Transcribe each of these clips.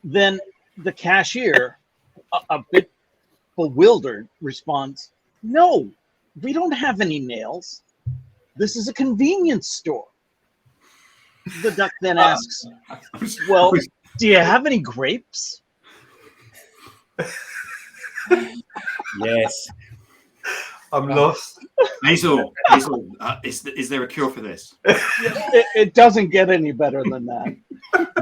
Then the cashier, a bit bewildered, responds, "No, we don't have any nails. This is a convenience store." The duck then asks, "Well, do you have any grapes?" Yes. I'm lost. Hazel, is there a cure for this? It doesn't get any better than that.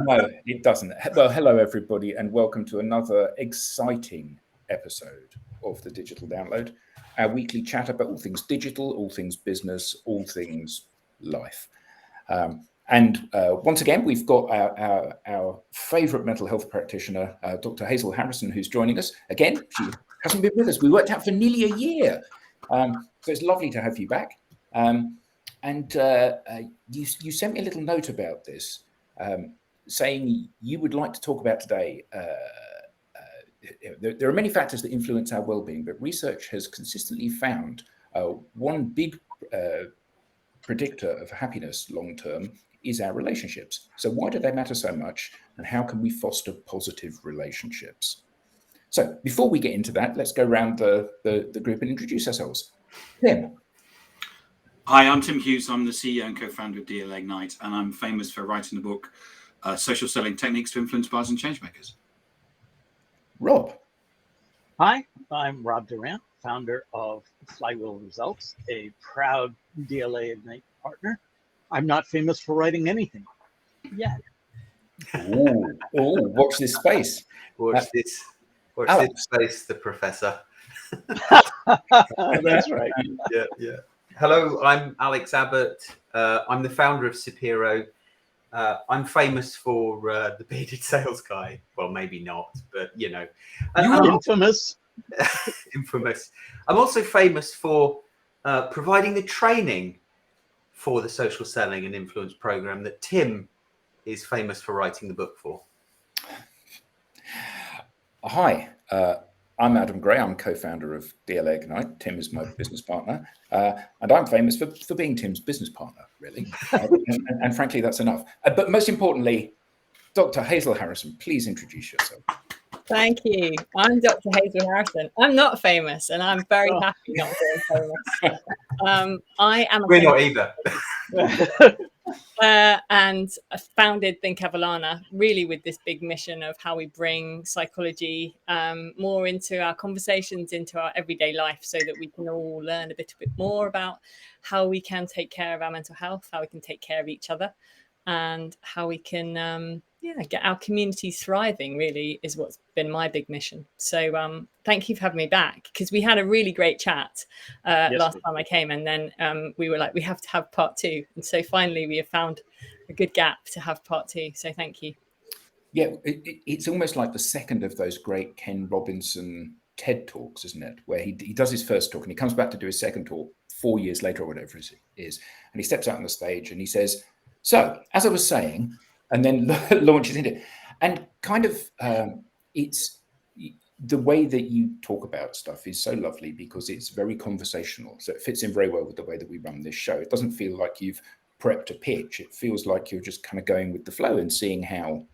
No, it doesn't. Well, hello, everybody, and welcome to another exciting episode of the Digital Download, our weekly chat about all things digital, all things business, all things life. And once again, we've got our favourite mental health practitioner, Dr. Hazel Harrison, who's joining us. Again, she hasn't been with us. We worked out for nearly a year. So it's lovely to have you back. And you sent me a little note about this, saying you would like to talk about today. There are many factors that influence our well-being, but research has consistently found one big predictor of happiness long-term is our relationships. So why do they matter so much, and how can we foster positive relationships? So before we get into that, let's go around the group and introduce ourselves. Tim. Hi, I'm Tim Hughes. I'm the CEO and co-founder of DLA Ignite, and I'm famous for writing the book Social Selling Techniques to Influence Buyers and Changemakers. Rob. Hi, I'm Rob Durant, founder of Flywheel Results, a proud DLA Ignite partner. I'm not famous for writing anything yet. Oh, watch this space. Watch this space, the professor. That's right. Yeah. Hello, I'm Alex Abbott. I'm the founder of Sapiro. I'm famous for the bearded sales guy. Well, maybe not, but you know. I'm infamous. Infamous. I'm also famous for providing the training for the social selling and influence program that Tim is famous for writing the book for. Hi, I'm Adam Gray. I'm co-founder of DLA Ignite. Tim is my business partner, and I'm famous for being Tim's business partner, really. And frankly, that's enough. But most importantly, Dr. Hazel Harrison, please introduce yourself. Thank you. I'm Dr. Hazel Harrison. I'm not famous, and I'm very happy not being famous. I am. We're not either. And I founded ThinkAvellana really with this big mission of how we bring psychology more into our conversations, into our everyday life, so that we can all learn a bit more about how we can take care of our mental health, how we can take care of each other, and how we can get our communities thriving, really, is what's been my big mission. So thank you for having me back, because we had a really great chat last time I came, and then we were like, we have to have part two. And so finally we have found a good gap to have part two. So thank you. Yeah, it's almost like the second of those great Ken Robinson TED Talks, isn't it? Where he does his first talk and he comes back to do his second talk 4 years later or whatever it is. And he steps out on the stage and he says, so as I was saying, and then launches into it. And kind of it's the way that you talk about stuff is so lovely because it's very conversational. So it fits in very well with the way that we run this show. It doesn't feel like you've prepped a pitch. It feels like you're just kind of going with the flow and seeing how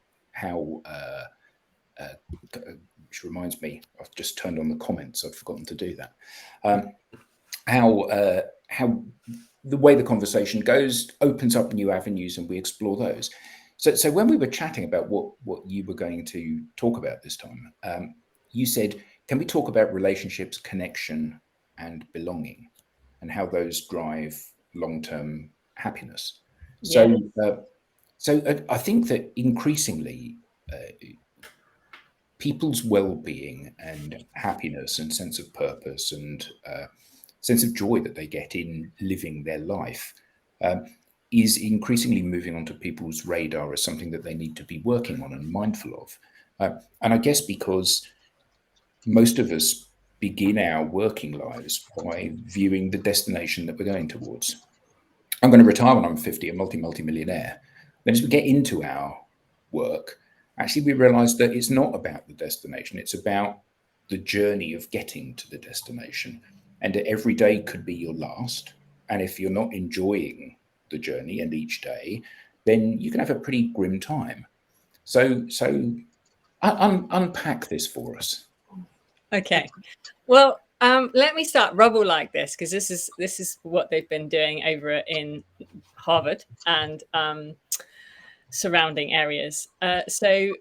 which reminds me, I've just turned on the comments. I've forgotten to do that. How the way the conversation goes opens up new avenues and we explore those. So when we were chatting about what you were going to talk about this time, you said, can we talk about relationships, connection, and belonging, and how those drive long-term happiness? Yeah. So I think that increasingly people's well-being and happiness and sense of purpose and sense of joy that they get in living their life is increasingly moving onto people's radar as something that they need to be working on and mindful of. And I guess because most of us begin our working lives by viewing the destination that we're going towards. I'm going to retire when I'm 50, a multi-millionaire. Then as we get into our work, actually we realize that it's not about the destination. It's about the journey of getting to the destination. And every day could be your last. And if you're not enjoying the journey and each day, then you can have a pretty grim time. So Unpack this for us. Okay. Well, let me start. Rob will like this because this is what they've been doing over in Harvard and surrounding areas. So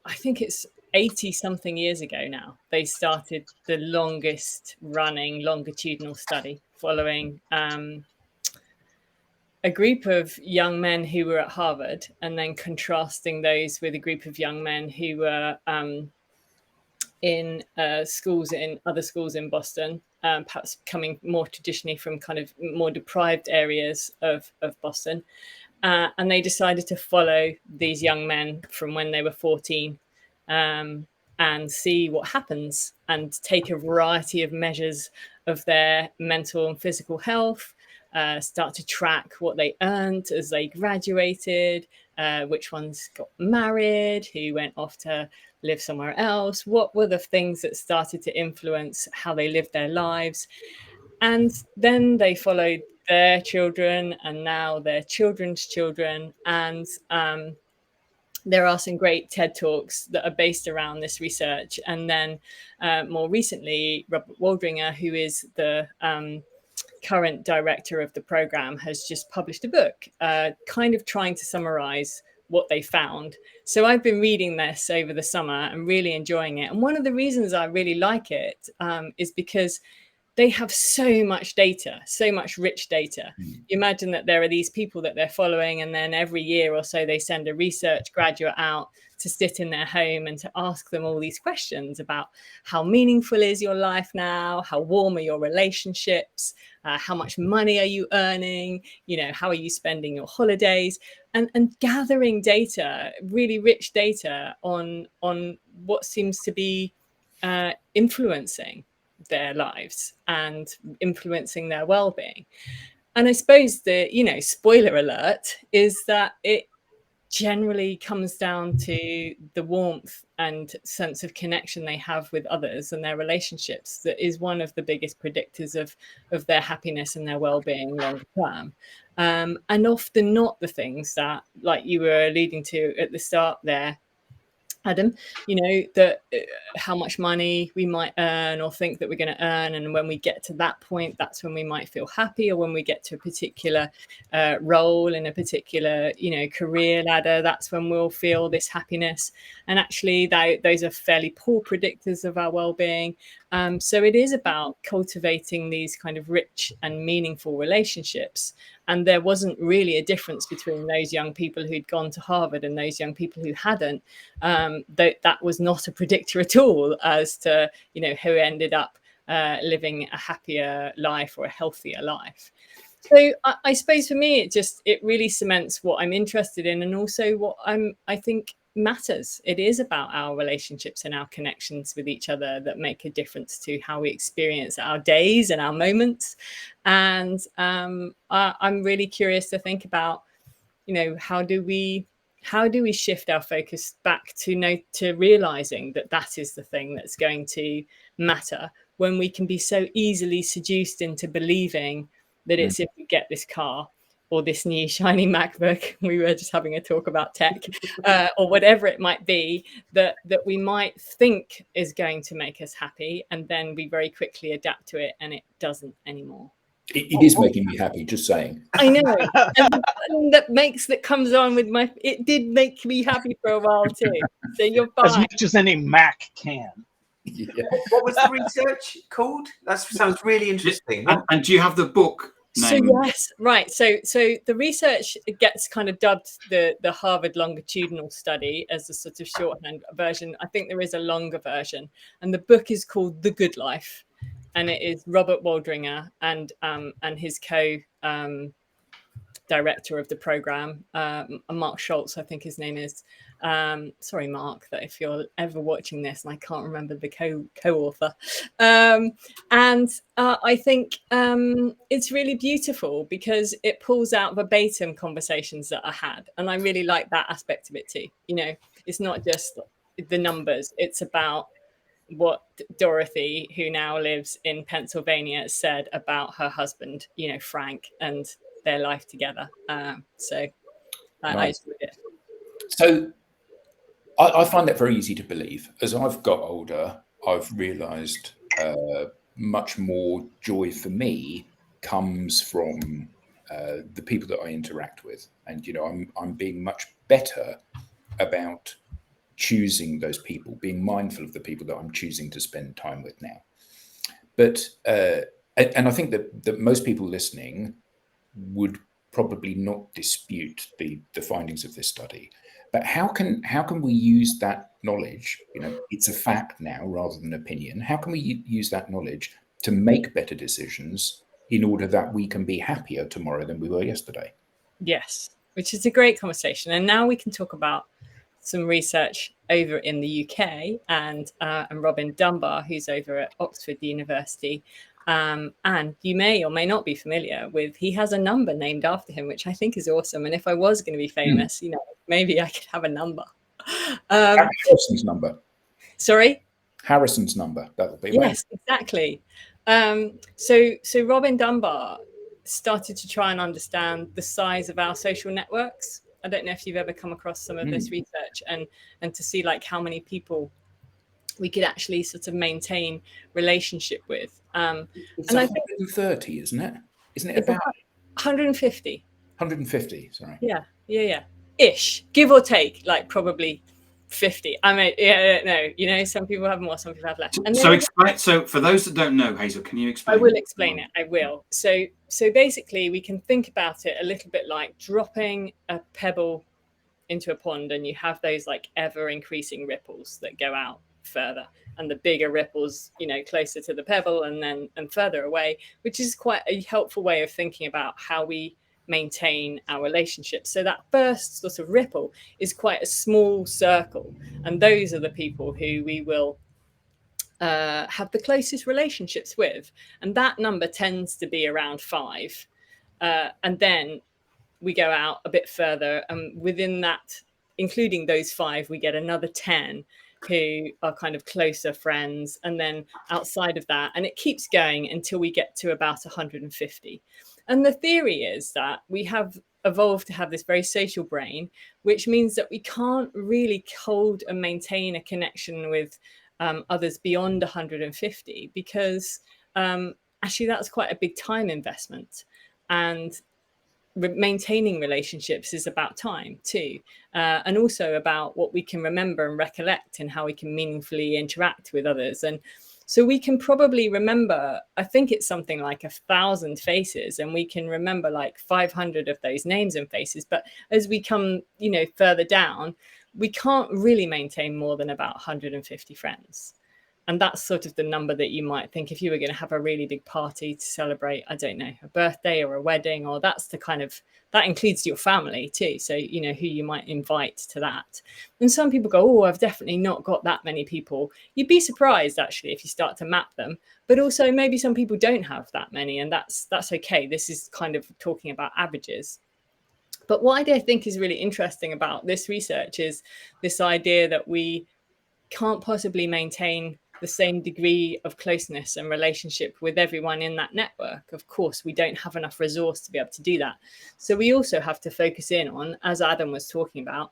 I think it's 80 something years ago now. They started the longest running longitudinal study following a group of young men who were at Harvard, and then contrasting those with a group of young men who were in schools, in other schools in Boston, perhaps coming more traditionally from kind of more deprived areas of Boston. And they decided to follow these young men from when they were 14 and see what happens, and take a variety of measures of their mental and physical health, start to track what they earned as they graduated, which ones got married, who went off to live somewhere else, what were the things that started to influence how they lived their lives. And then they followed their children and now their children's children. And there are some great TED Talks that are based around this research. And then more recently, Robert Waldringer, who is the current director of the program, has just published a book kind of trying to summarize what they found. So I've been reading this over the summer and really enjoying it. And one of the reasons I really like it is because they have so much data, so much rich data. You imagine that there are these people that they're following, and then every year or so they send a research graduate out to sit in their home and to ask them all these questions about how meaningful is your life now, how warm are your relationships, how much money are you earning, you know, how are you spending your holidays, and gathering data, really rich data on what seems to be influencing their lives and influencing their well-being. And I suppose the, you know, spoiler alert is that it generally comes down to the warmth and sense of connection they have with others and their relationships that is one of the biggest predictors of their happiness and their well-being long term. And often not the things that, like you were alluding to at the start there, Adam, you know, that how much money we might earn or think that we're going to earn. And when we get to that point, that's when we might feel happy. Or when we get to a particular role in a particular, you know, career ladder, that's when we'll feel this happiness. And actually, those are fairly poor predictors of our well-being. So it is about cultivating these kind of rich and meaningful relationships. And there wasn't really a difference between those young people who'd gone to Harvard and those young people who hadn't. That was not a predictor at all as to, you know, who ended up living a happier life or a healthier life. So I suppose for me, it really cements what I'm interested in, and also what I think matters. It is about our relationships and our connections with each other that make a difference to how we experience our days and our moments. And I'm really curious to think about, you know, how do we shift our focus back to realizing that is the thing that's going to matter, when we can be so easily seduced into believing that it's if we get this car or this new shiny MacBook, we were just having a talk about tech, or whatever it might be, that we might think is going to make us happy, and then we very quickly adapt to it and it doesn't anymore. It is making me happy, just saying. I know. And the button that comes on with it did make me happy for a while too. So you're fine. As much as any Mac can. Yeah. What was the research called? That sounds really interesting. And do you have the book name? So yes, right. So the research gets kind of dubbed the Harvard longitudinal study as a sort of shorthand version. I think there is a longer version, and the book is called The Good Life, and it is Robert Waldringer and his director of the program, Mark Schultz, I think his name is. Sorry, Mark, that if you're ever watching this and I can't remember the co-author. I think it's really beautiful because it pulls out verbatim conversations that I had. And I really like that aspect of it too. You know, it's not just the numbers, it's about what Dorothy, who now lives in Pennsylvania, said about her husband, you know, Frank, and their life together. I enjoyed it. So I find that very easy to believe. As I've got older, I've realised much more joy for me comes from the people that I interact with, and I'm being much better about choosing those people, being mindful of the people that I'm choosing to spend time with now. But and I think that most people listening would probably not dispute the findings of this study. But how can we use that knowledge? It's a fact now rather than opinion. How can we use that knowledge to make better decisions in order that we can be happier tomorrow than we were yesterday? Yes, which is a great conversation. And now we can talk about some research over in the UK and Robin Dunbar, who's over at Oxford University. And you may or may not be familiar with, he has a number named after him, which I think is awesome. And if I was going to be famous, maybe I could have a number. Harrison's number. Sorry? Harrison's number. That would be yes, exactly. So Robin Dunbar started to try and understand the size of our social networks. I don't know if you've ever come across some of this research and to see like how many people we could actually sort of maintain relationship with. It's 130, isn't it? Isn't it about 150? 150, sorry. Yeah. Ish, give or take, like probably 50. I mean, no, some people have more, some people have less. And so for those that don't know, Hazel, can you explain? I will explain it. I will. So basically, we can think about it a little bit like dropping a pebble into a pond, and you have those like ever increasing ripples that go out further, and the bigger ripples, closer to the pebble and further away, which is quite a helpful way of thinking about how we maintain our relationships. So that first sort of ripple is quite a small circle, and those are the people who we will have the closest relationships with, and that number tends to be around 5, and then we go out a bit further, and within that, including those 5, we get another 10 who are kind of closer friends, and then outside of that, and it keeps going until we get to about 150. And the theory is that we have evolved to have this very social brain, which means that we can't really hold and maintain a connection with others beyond 150, because actually that's quite a big time investment, and maintaining relationships is about time too, and also about what we can remember and recollect and how we can meaningfully interact with others. And so we can probably remember, I think it's something like 1,000 faces, and we can remember like 500 of those names and faces. But as we come further down, we can't really maintain more than about 150 friends. And that's sort of the number that you might think if you were going to have a really big party to celebrate, I don't know, a birthday or a wedding, or that's the kind of, that includes your family too. So, who you might invite to that. And some people go, oh, I've definitely not got that many people. You'd be surprised actually if you start to map them. But also maybe some people don't have that many, and that's okay. This is kind of talking about averages. But what I think is really interesting about this research is this idea that we can't possibly maintain the same degree of closeness and relationship with everyone in that network. Of course, we don't have enough resource to be able to do that. So we also have to focus in on, as Adam was talking about,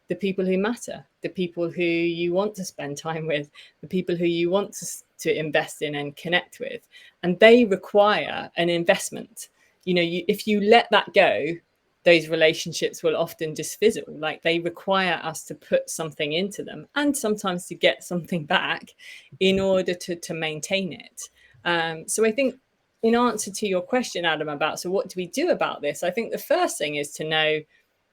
the people who matter, the people who you want to spend time with, the people who you want to invest in and connect with. And they require an investment. If you let that go, those relationships will often just fizzle. Like, they require us to put something into them, and sometimes to get something back in order to maintain it. So I think, in answer to your question, Adam, about, so what do we do about this? I think the first thing is to know,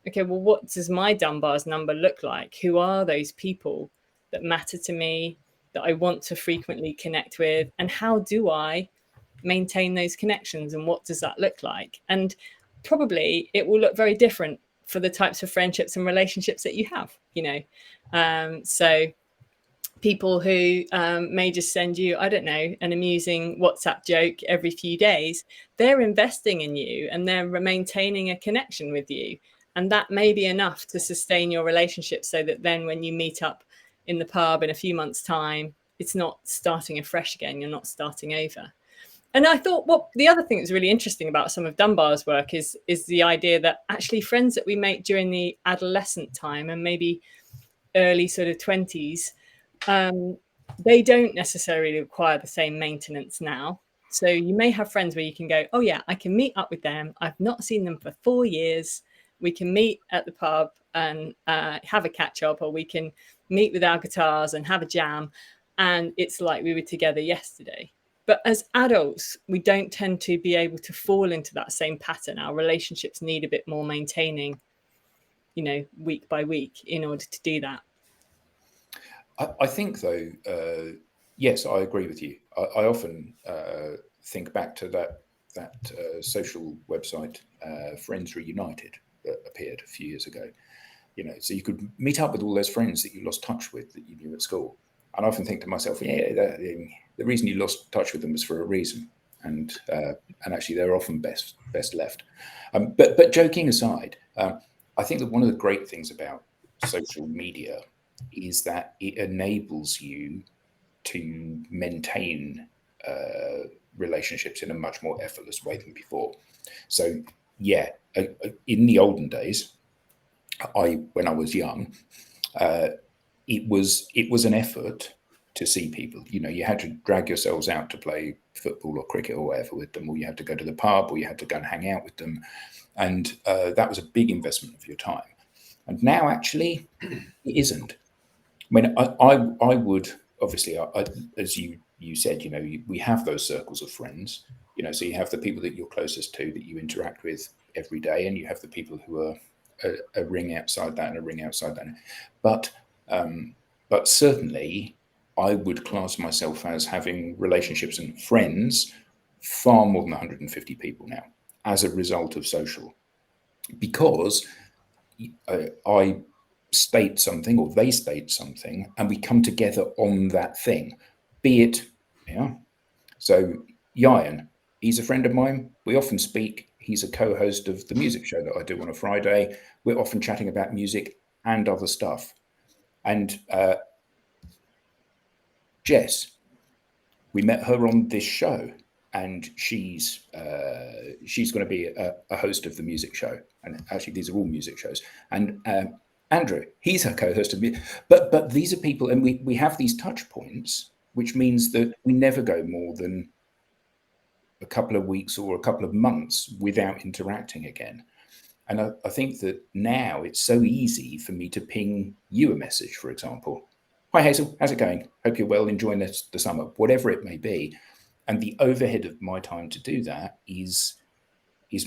okay, well, what does my Dunbar's number look like? Who are those people that matter to me, that I want to frequently connect with? And how do I maintain those connections? And what does that look like? And probably it will look very different for the types of friendships and relationships that you have, so people who may just send you, I don't know, an amusing WhatsApp joke every few days, they're investing in you and they're maintaining a connection with you, and that may be enough to sustain your relationship, so that then when you meet up in the pub in a few months' time, it's not starting afresh again, you're not starting over. And I thought, the other thing that's really interesting about some of Dunbar's work is the idea that actually friends that we make during the adolescent time, and maybe early sort of 20s, they don't necessarily require the same maintenance now. So you may have friends where you can go, oh yeah, I can meet up with them. I've not seen them for 4 years. We can meet at the pub and have a catch up, or we can meet with our guitars and have a jam. And it's like we were together yesterday. But as adults, we don't tend to be able to fall into that same pattern. Our relationships need a bit more maintaining, you know, week by week in order to do that. I think, though, yes, I agree with you. I often think back to that social website, Friends Reunited, that appeared a few years ago. You know, so you could meet up with all those friends that you lost touch with that you knew at school. And I often think to myself, yeah, the reason you lost touch with them was for a reason, and actually they're often best left. But joking aside, I think that one of the great things about social media is that it enables you to maintain relationships in a much more effortless way than before. So yeah, in the olden days, when I was young, it was an effort to see people. You know, you had to drag yourselves out to play football or cricket or whatever with them, or you had to go to the pub, or you had to go and hang out with them, and that was a big investment of your time. And now, actually, it isn't. I mean, I would obviously, as you said, you know, we have those circles of friends. You know, so you have the people that you're closest to that you interact with every day, and you have the people who are a ring outside that and a ring outside that. But certainly, I would class myself as having relationships and friends far more than 150 people now as a result of social, because I state something or they state something and we come together on that thing, be it, yeah. So Yayan, he's a friend of mine. We often speak. He's a co-host of the music show that I do on a Friday. We're often chatting about music and other stuff. And Jess, we met her on this show, and she's going to be a host of the music show. And actually, these are all music shows. And Andrew, he's her co-host of music. But these are people, and we have these touch points, which means that we never go more than a couple of weeks or a couple of months without interacting again. And I think that now it's so easy for me to ping you a message, for example. Hi, Hazel, how's it going? Hope you're well, enjoying the summer, whatever it may be. And the overhead of my time to do that is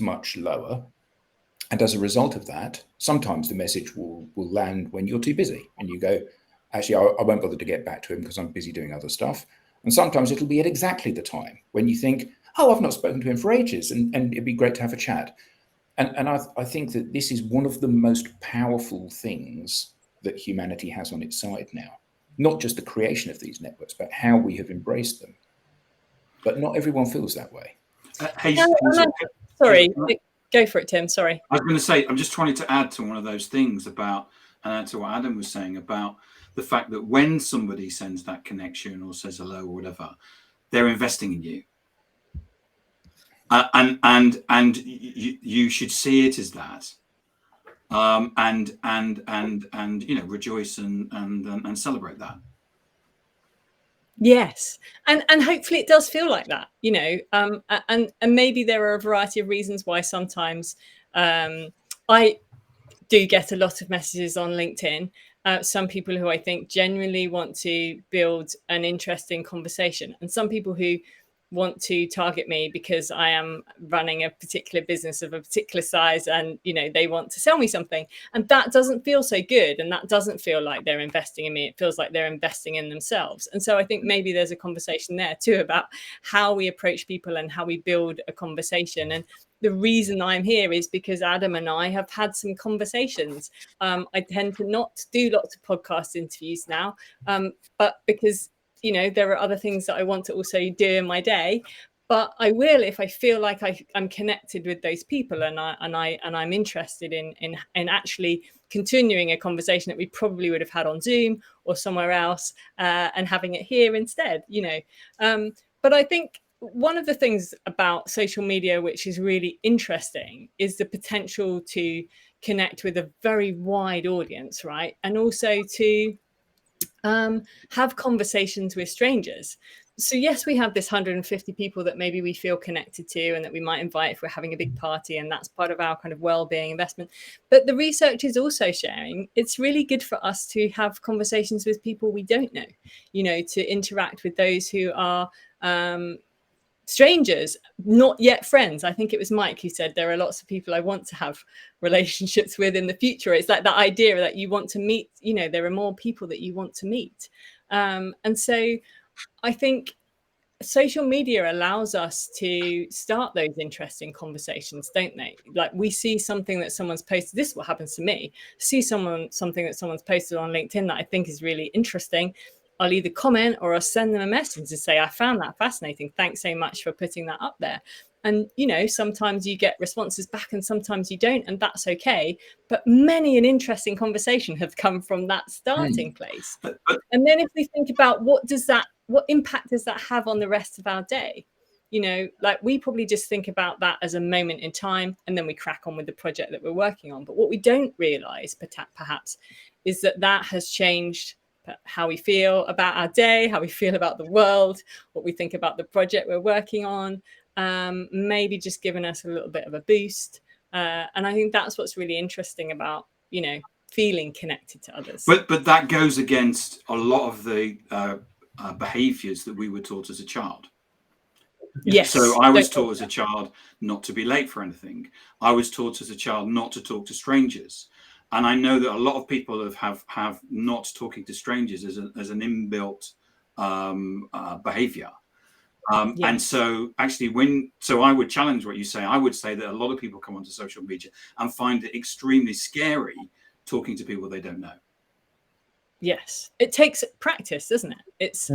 much lower. And as a result of that, sometimes the message will land when you're too busy and you go, actually, I won't bother to get back to him because I'm busy doing other stuff. And sometimes it'll be at exactly the time when you think, oh, I've not spoken to him for ages, and it'd be great to have a chat. And I think that this is one of the most powerful things that humanity has on its side now. Not just the creation of these networks, but how we have embraced them. But not everyone feels that way. Sorry, go for it, Tim. Sorry. I was going to say, I'm just trying to add to one of those things about, to what Adam was saying about the fact that when somebody sends that connection or says hello or whatever, they're investing in you. And you should see it as that, and you know, rejoice and celebrate that. Yes, and hopefully it does feel like that, you know, and maybe there are a variety of reasons why sometimes I do get a lot of messages on LinkedIn. Some people who I think genuinely want to build an interesting conversation, and some people who want to target me because I am running a particular business of a particular size, and you know, they want to sell me something, and that doesn't feel so good, and that doesn't feel like they're investing in me. It feels like they're investing in themselves. And so I think maybe there's a conversation there too about how we approach people and how we build a conversation. And the reason I'm here is because Adam and I have had some conversations. I tend to not do lots of podcast interviews now, but because, you know, there are other things that I want to also do in my day. But I will if I feel like I'm connected with those people, and I'm interested in actually continuing a conversation that we probably would have had on Zoom or somewhere else, and having it here instead. You know, but I think one of the things about social media which is really interesting is the potential to connect with a very wide audience, right? And also to have conversations with strangers. So yes, we have this 150 people that maybe we feel connected to and that we might invite if we're having a big party, and that's part of our kind of well-being investment. But the research is also sharing it's really good for us to have conversations with people we don't know, you know, to interact with those who are strangers, not yet friends. I think it was Mike who said there are lots of people I want to have relationships with in the future. It's like that idea that you want to meet, you know, there are more people that you want to meet. And so I think social media allows us to start those interesting conversations, don't they? Like we see something that someone's posted. This is what happens to me. See something that someone's posted on LinkedIn that I think is really interesting. I'll either comment or I'll send them a message and say, I found that fascinating. Thanks so much for putting that up there. And, you know, sometimes you get responses back and sometimes you don't, and that's okay. But many an interesting conversation have come from that starting place. And then if we think about what impact does that have on the rest of our day? You know, like we probably just think about that as a moment in time and then we crack on with the project that we're working on. But what we don't realize perhaps is that that has changed how we feel about our day, how we feel about the world, what we think about the project we're working on, maybe just giving us a little bit of a boost. And I think that's what's really interesting about, you know, feeling connected to others. But that goes against a lot of the behaviors that we were taught as a child. Yes. So I was taught as a child not to be late for anything. I was taught as a child not to talk to strangers. And I know that a lot of people have not talking to strangers as an inbuilt behavior. Yes. And so actually I would challenge what you say. I would say that a lot of people come onto social media and find it extremely scary talking to people they don't know. Yes. It takes practice, doesn't it? It's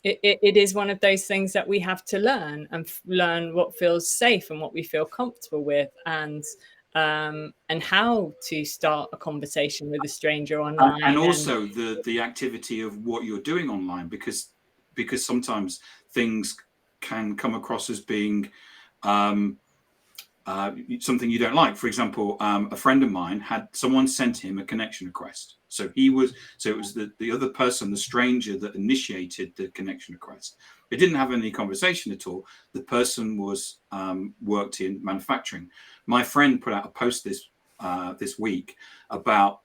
it is one of those things that we have to learn and learn what feels safe and what we feel comfortable with, and how to start a conversation with a stranger online, and also the activity of what you're doing online, because sometimes things can come across as being something you don't like. For example, a friend of mine had someone sent him a connection request. So it was the other person, the stranger, that initiated the connection request. It didn't have any conversation at all. The person was worked in manufacturing. My friend put out a post this week about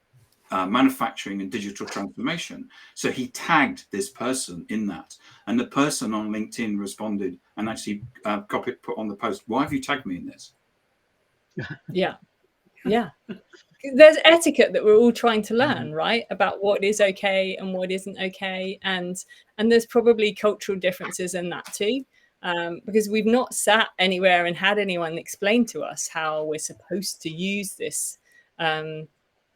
manufacturing and digital transformation. So he tagged this person in that, and the person on LinkedIn responded and actually put on the post, "Why have you tagged me in this?" Yeah. There's etiquette that we're all trying to learn, right? About what is okay and what isn't okay, and there's probably cultural differences in that too, because we've not sat anywhere and had anyone explain to us how we're supposed to use this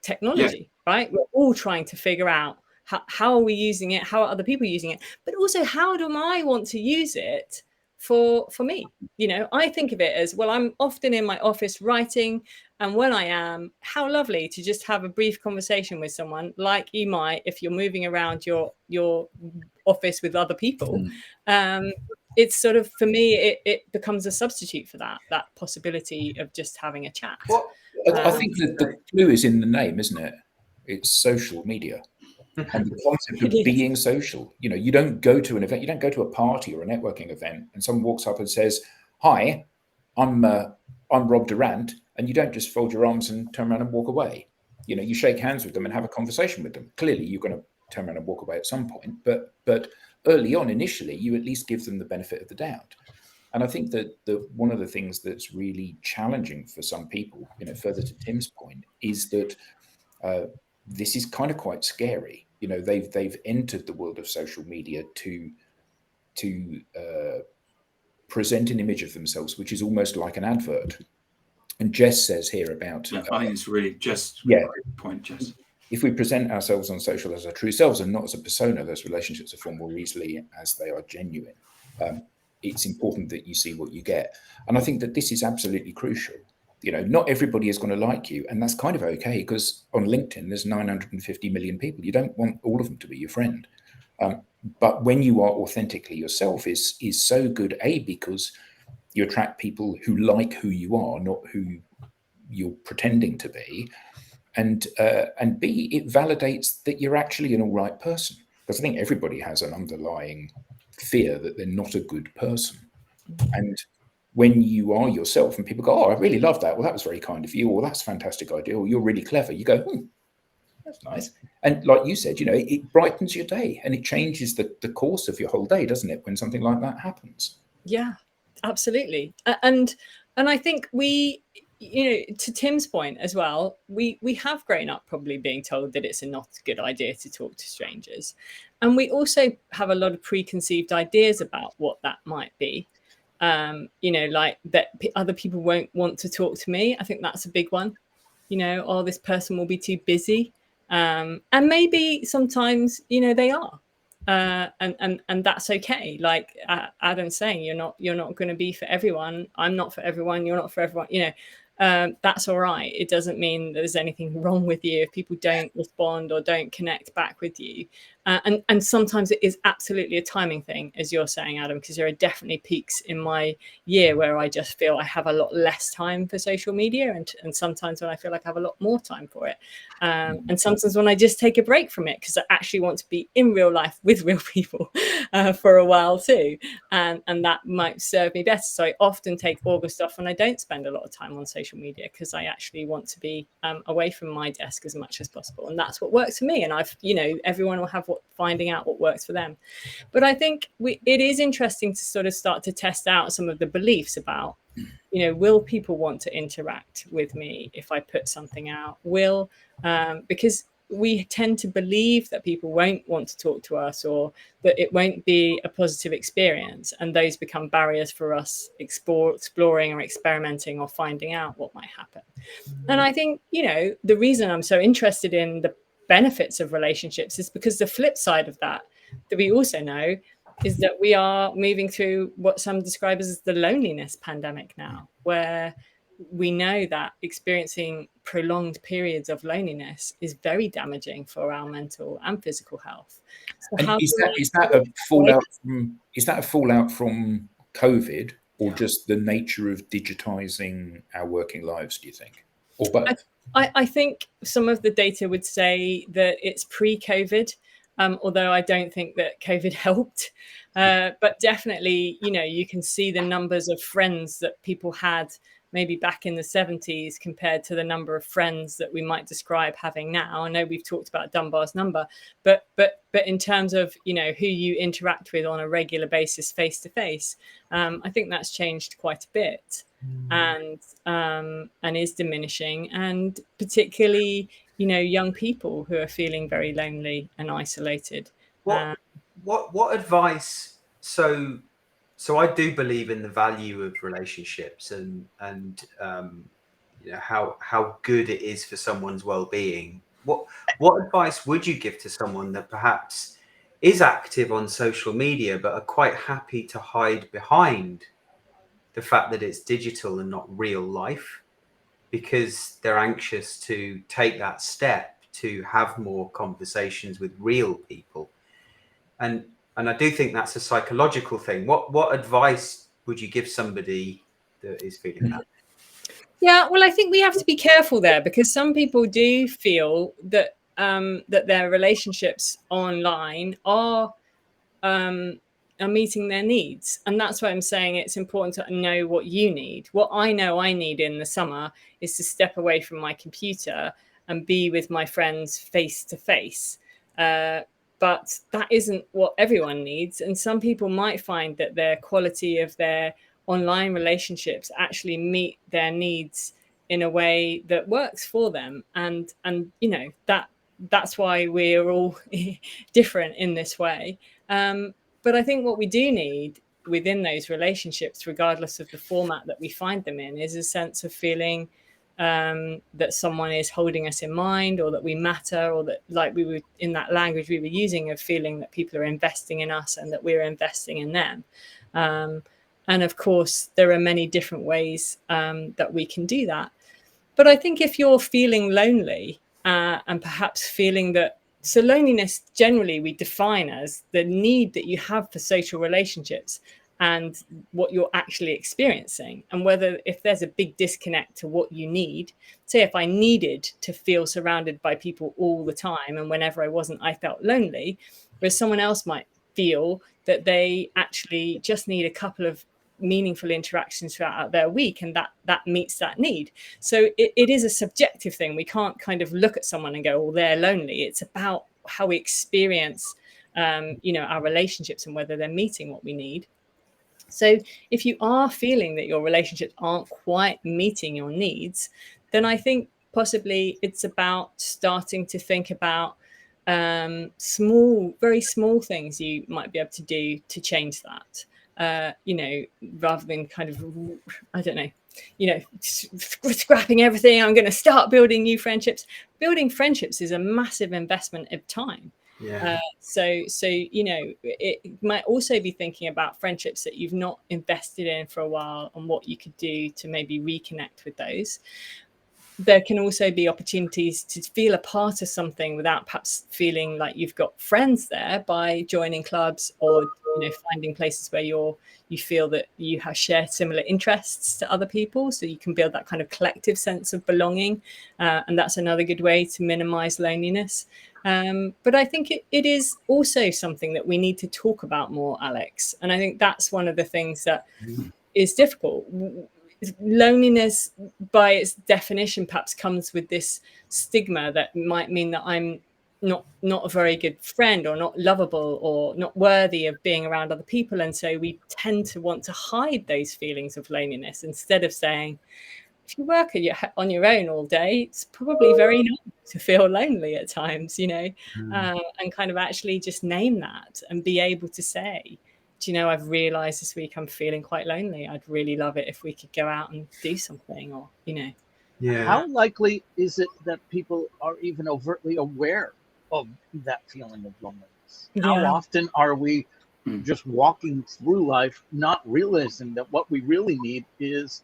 technology. Yeah. Right? We're all trying to figure out how are we using it, how are other people using it, but also how do I want to use it for me? You know, I think of it as, well, I'm often in my office writing, and when I am, how lovely to just have a brief conversation with someone like you might if you're moving around your office with other people. It's sort of, for me, it becomes a substitute for that possibility of just having a chat. Well, I think that the clue is in the name, isn't it? It's social media. And the concept of being social. You know, you don't go to an event, you don't go to a party or a networking event and someone walks up and says, "Hi, I'm Rob Durant," and you don't just fold your arms and turn around and walk away. You know, you shake hands with them and have a conversation with them. Clearly, you're going to turn around and walk away at some point, but early on, initially, you at least give them the benefit of the doubt. And I think that one of the things that's really challenging for some people, you know, further to Tim's point, is that this is kind of quite scary. You know, they've entered the world of social media to present an image of themselves, which is almost like an advert. And Jess says here about... I think it's really just a great point, Jess. If we present ourselves on social as our true selves and not as a persona, those relationships are formed more easily as they are genuine. It's important that you see what you get. And I think that this is absolutely crucial. You know, not everybody is going to like you, and that's kind of okay, because on LinkedIn, there's 950 million people. You don't want all of them to be your friend. But when you are authentically yourself is so good, because you attract people who like who you are, not who you're pretending to be, and B, it validates that you're actually an all right person, because I think everybody has an underlying fear that they're not a good person. And when you are yourself and people go, oh, I really love that, well, that was very kind of you, or that's a fantastic idea, or you're really clever, you go, that's nice. And like you said, it brightens your day, and it changes the course of your whole day, doesn't it, when something like that happens? Yeah, absolutely. And I think we, to Tim's point as well, we have grown up probably being told that it's not a good idea to talk to strangers. And we also have a lot of preconceived ideas about what that might be. Like that other people won't want to talk to me. I think that's a big one. Oh, this person will be too busy. And maybe sometimes, they are. And that's okay. Like Adam's saying, you're not going to be for everyone. I'm not for everyone. You're not for everyone. That's all right. It doesn't mean there's anything wrong with you if people don't respond or don't connect back with you. And sometimes it is absolutely a timing thing, as you're saying, Adam, because there are definitely peaks in my year where I just feel I have a lot less time for social media, and sometimes when I feel like I have a lot more time for it. And sometimes when I just take a break from it because I actually want to be in real life with real people for a while too. And that might serve me better. So I often take August off and I don't spend a lot of time on social media because I actually want to be away from my desk as much as possible. And that's what works for me. And everyone will have finding out what works for them. But I think it is interesting to sort of start to test out some of the beliefs about, will people want to interact with me if I put something out? Because we tend to believe that people won't want to talk to us, or that it won't be a positive experience. And those become barriers for us exploring or experimenting or finding out what might happen. And I think, the reason I'm so interested in the benefits of relationships is because the flip side of that we also know is that we are moving through what some describe as the loneliness pandemic now, where we know that experiencing prolonged periods of loneliness is very damaging for our mental and physical health. So and is that a fallout from COVID, or just the nature of digitizing our working lives, do you think, or both? I think some of the data would say that it's pre-COVID, although I don't think that COVID helped. But definitely, you can see the numbers of friends that people had maybe back in the 70s compared to the number of friends that we might describe having now. I know we've talked about Dunbar's number, but in terms of, who you interact with on a regular basis, face to face, I think that's changed quite a bit. And is diminishing, and particularly young people who are feeling very lonely and isolated. What advice? So I do believe in the value of relationships, and how good it is for someone's well-being. What advice would you give to someone that perhaps is active on social media but are quite happy to hide behind the fact that it's digital and not real life, because they're anxious to take that step to have more conversations with real people? And I do think that's a psychological thing. What advice would you give somebody that is feeling that? Yeah, well, I think we have to be careful there, because some people do feel that that their relationships online are meeting their needs. And that's why I'm saying it's important to know what you need. What I know I need in the summer is to step away from my computer and be with my friends face to face. But that isn't what everyone needs. And some people might find that their quality of their online relationships actually meet their needs in a way that works for them. And that's why we're all different in this way. But I think what we do need within those relationships, regardless of the format that we find them in, is a sense of feeling that someone is holding us in mind, or that we matter, or that, like we were in that language we were using, of feeling that people are investing in us and that we're investing in them. And of course, there are many different ways that we can do that. But I think if you're feeling lonely and perhaps feeling that, so loneliness generally we define as the need that you have for social relationships. and what you're actually experiencing, and whether, if there's a big disconnect to what you need. Say if I needed to feel surrounded by people all the time, and whenever I wasn't, I felt lonely, whereas someone else might feel that they actually just need a couple of meaningful interactions throughout their week, and that meets that need. So it is a subjective thing. We can't kind of look at someone and go, well, they're lonely. It's about how we experience our relationships and whether they're meeting what we need. So if you are feeling that your relationships aren't quite meeting your needs, then I think possibly it's about starting to think about very small things you might be able to do to change that. Rather than kind of, I don't know, scrapping everything. I'm going to start building new friendships. Building friendships is a massive investment of time. Yeah. So it might also be thinking about friendships that you've not invested in for a while and what you could do to maybe reconnect with those. There can also be opportunities to feel a part of something without perhaps feeling like you've got friends there, by joining clubs or finding places where you feel that you have shared similar interests to other people, so you can build that kind of collective sense of belonging, and that's another good way to minimize loneliness. But I think it is also something that we need to talk about more, Alex, and I think that's one of the things that is difficult. Loneliness, by its definition, perhaps comes with this stigma that might mean that I'm not a very good friend, or not lovable, or not worthy of being around other people. And so we tend to want to hide those feelings of loneliness, instead of saying, if you work on your own all day, it's probably very normal to feel lonely at times, and kind of actually just name that and be able to say, do you know, I've realized this week I'm feeling quite lonely. I'd really love it if we could go out and do something, or. Yeah. How likely is it that people are even overtly aware of that feeling of loneliness? How Yeah. often are we just walking through life not realizing that what we really need is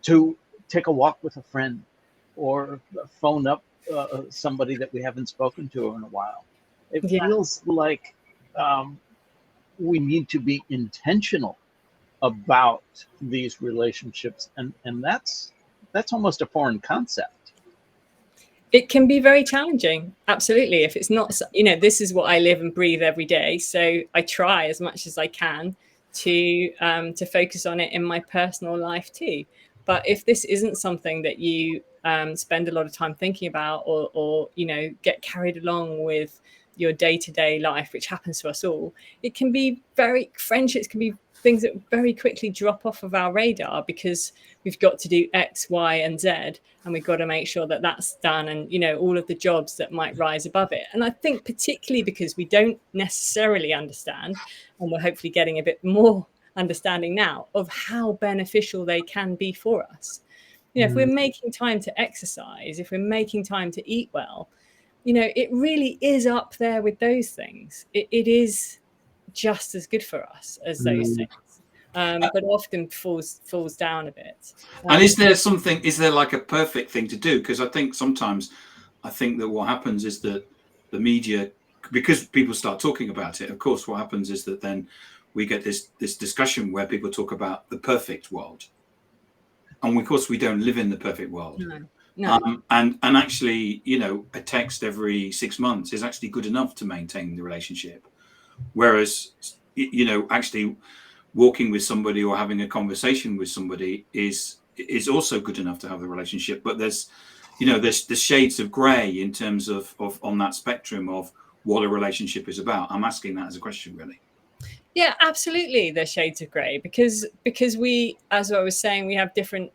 to take a walk with a friend, or phone up somebody that we haven't spoken to in a while? It Yeah. feels like we need to be intentional about these relationships, and that's almost a foreign concept. It can be very challenging, absolutely. If it's not, this is what I live and breathe every day, so I try as much as I can to focus on it in my personal life too. But if this isn't something that you spend a lot of time thinking about, or get carried along with your day-to-day life, which happens to us all, it can be friendships can be things that very quickly drop off of our radar, because we've got to do X, Y, and Z, and we've got to make sure that that's done, and all of the jobs that might rise above it. And I think particularly because we don't necessarily understand, and we're hopefully getting a bit more understanding now of how beneficial they can be for us. If we're making time to exercise, if we're making time to eat well, it really is up there with those things. It is just as good for us as those things, but often falls down a bit. And is there like a perfect thing to do? Because I think that what happens is that the media, because people start talking about it, of course, what happens is that then we get this discussion where people talk about the perfect world. And of course, we don't live in the perfect world. No. And actually, a text every 6 months is actually good enough to maintain the relationship. Whereas, actually walking with somebody or having a conversation with somebody is also good enough to have the relationship. But there's the shades of grey in terms of on that spectrum of what a relationship is about. I'm asking that as a question, really. Yeah, absolutely. There's shades of grey, because we, as I was saying, we have different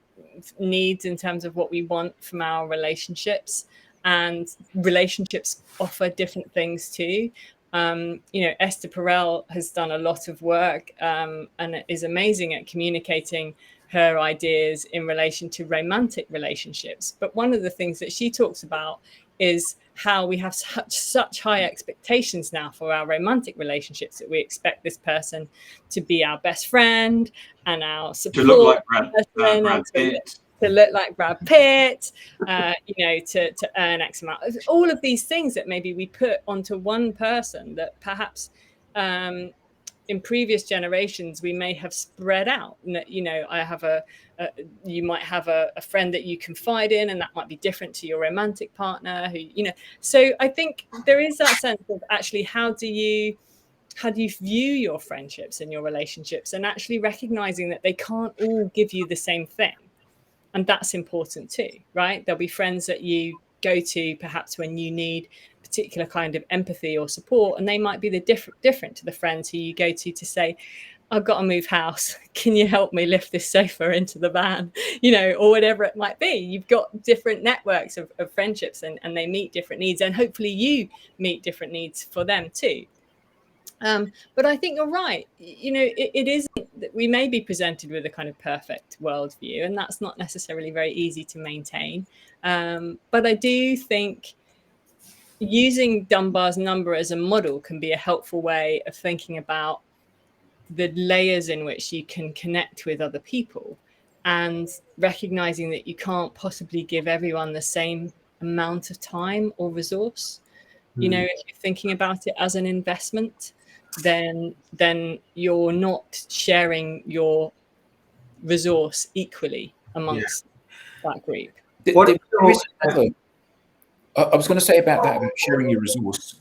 needs in terms of what we want from our relationships, and relationships offer different things too. Esther Perel has done a lot of work and is amazing at communicating her ideas in relation to romantic relationships. But one of the things that she talks about is how we have such high expectations now for our romantic relationships, that we expect this person to be our best friend and our support To look like Brad Pitt. To look like Brad Pitt, to earn X amount. All of these things that maybe we put onto one person that perhaps in previous generations, we may have spread out. You know, you might have a friend that you confide in, and that might be different to your romantic partner who, you know. So I think there is that sense of actually how do you view your friendships and your relationships, and actually recognizing that they can't all give you the same thing. And that's important too, right? There'll be friends that you go to perhaps when you need particular kind of empathy or support, and they might be the different to the friends who you go to say, I've got to move house, can you help me lift this sofa into the van, you know, or whatever it might be. You've got different networks of friendships, and they meet different needs, and hopefully you meet different needs for them too. But I think you're right. You know, it isn't that we may be presented with a kind of perfect worldview, and that's not necessarily very easy to maintain. But I do think using Dunbar's number as a model can be a helpful way of thinking about the layers in which you can connect with other people, and recognizing that you can't possibly give everyone the same amount of time or resource. You know, if you're thinking about it as an investment, then you're not sharing your resource equally amongst that group. There is another, I was going to say about that, about sharing your resource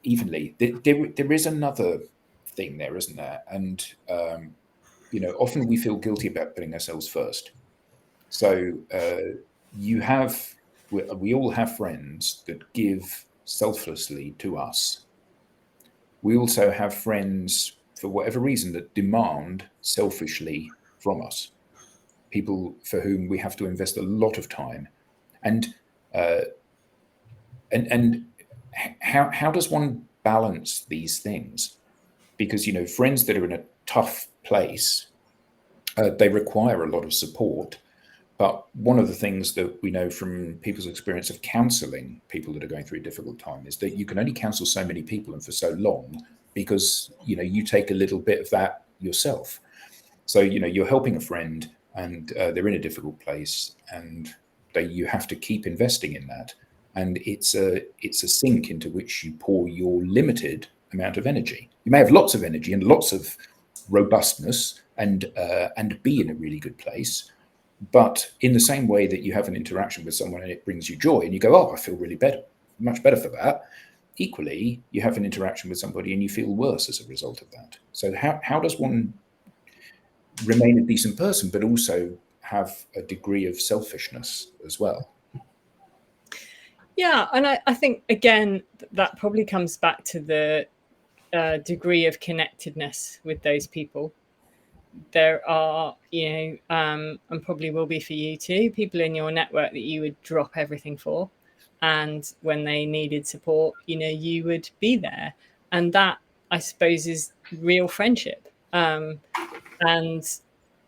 evenly. There is another thing there, isn't there? And you know, often we feel guilty about putting ourselves first. So we all have friends that give selflessly to us. We also have friends, for whatever reason, that demand selfishly from us. People for whom we have to invest a lot of time, and how does one balance these things? Because, you know, friends that are in a tough place, they require a lot of support. But one of the things that we know from people's experience of counseling people that are going through a difficult time is that you can only counsel so many people and for so long, because, you know, you take a little bit of that yourself. So, you know, you're helping a friend, and they're in a difficult place, and you have to keep investing in that. And it's a sink into which you pour your limited amount of energy. You may have lots of energy and lots of robustness, and be in a really good place. But in the same way that you have an interaction with someone and it brings you joy, and you go, oh, I feel really better, much better for that. Equally, you have an interaction with somebody and you feel worse as a result of that. So how does one remain a decent person, but also have a degree of selfishness as well? Yeah, and I think, again, that probably comes back to the degree of connectedness with those people. There are, you know, and probably will be for you too, people in your network that you would drop everything for. And when they needed support, you know, you would be there. And that, I suppose, is real friendship. And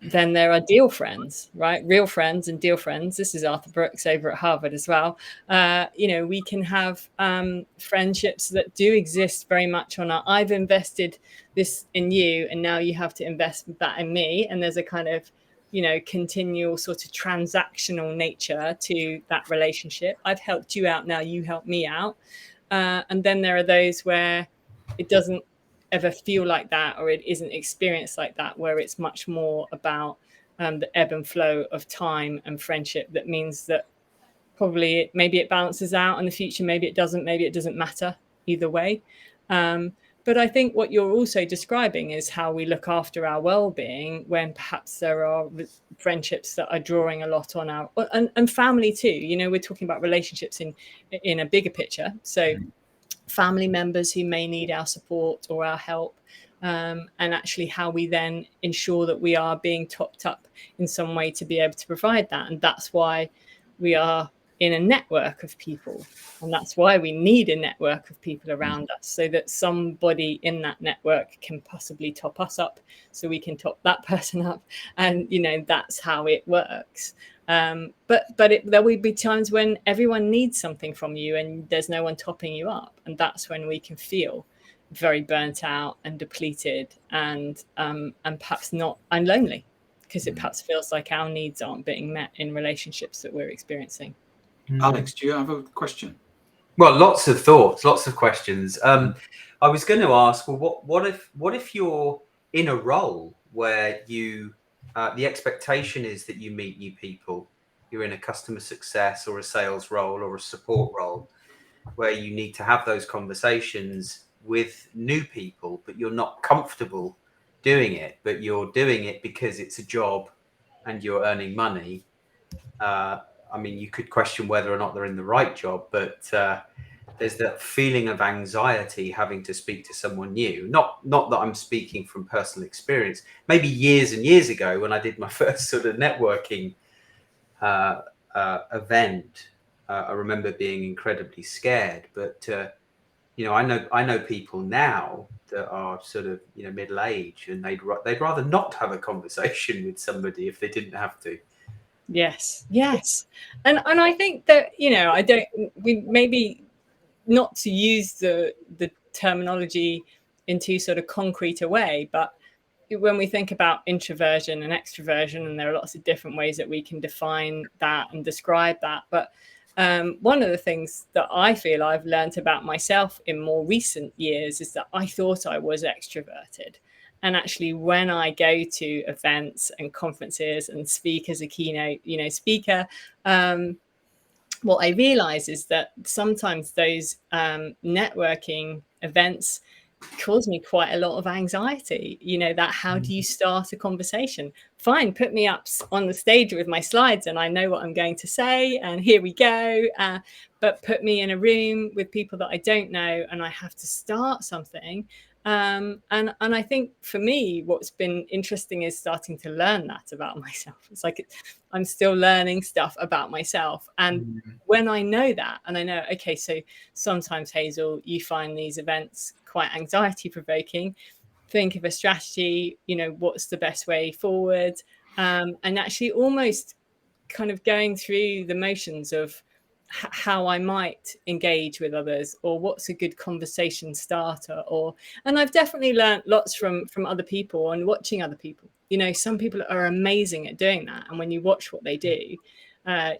then there are deal friends, right? Real friends and deal friends. This is Arthur Brooks over at Harvard as well. You know, we can have friendships that do exist very much on our, I've invested this in you, and now you have to invest that in me. And there's a kind of, you know, continual sort of transactional nature to that relationship. I've helped you out, now you help me out. And then there are those where it doesn't ever feel like that, or it isn't experienced like that, where it's much more about the ebb and flow of time and friendship. That means that probably maybe it balances out in the future, maybe it doesn't matter either way. But I think what you're also describing is how we look after our well-being when perhaps there are friendships that are drawing a lot on our, and family too. You know, we're talking about relationships in a bigger picture. So family members who may need our support or our help, and actually how we then ensure that we are being topped up in some way to be able to provide that. And that's why we are in a network of people, and that's why we need a network of people around us, so that somebody in that network can possibly top us up, so we can top that person up. And, you know, that's how it works. But there will be times when everyone needs something from you and there's no one topping you up. And that's when we can feel very burnt out and depleted, and perhaps not, and lonely, because it perhaps feels like our needs aren't being met in relationships that we're experiencing. Alex, do you have a question? Well, lots of thoughts, lots of questions. I was going to ask, well, what if you're in a role where you the expectation is that you meet new people, you're in a customer success or a sales role or a support role, where you need to have those conversations with new people, but you're not comfortable doing it, but you're doing it because it's a job and you're earning money. I mean, you could question whether or not they're in the right job, but there's that feeling of anxiety having to speak to someone new. Not that I'm speaking from personal experience. Maybe years and years ago, when I did my first sort of networking event, I remember being incredibly scared. But you know, I know people now that are sort of, you know, middle age, and they'd rather not have a conversation with somebody if they didn't have to. Yes, and I think that, you know, we maybe not to use the terminology in too sort of concrete a way, but when we think about introversion and extroversion, and there are lots of different ways that we can define that and describe that, but one of the things that I feel I've learned about myself in more recent years is that I thought I was extroverted. And actually, when I go to events and conferences and speak as a keynote, you know, speaker, what I realize is that sometimes those networking events cause me quite a lot of anxiety. You know, that how do you start a conversation? Fine, put me up on the stage with my slides and I know what I'm going to say, and here we go. But put me in a room with people that I don't know and I have to start something. And I think for me, what's been interesting is starting to learn that about myself. It's like I'm still learning stuff about myself. And when I know that, and I know, okay, so sometimes, Hazel, you find these events quite anxiety provoking. Think of a strategy, you know, what's the best way forward? And actually almost kind of going through the motions of how I might engage with others, or what's a good conversation starter, and I've definitely learned lots from other people and watching other people. You know, some people are amazing at doing that, and when you watch what they do,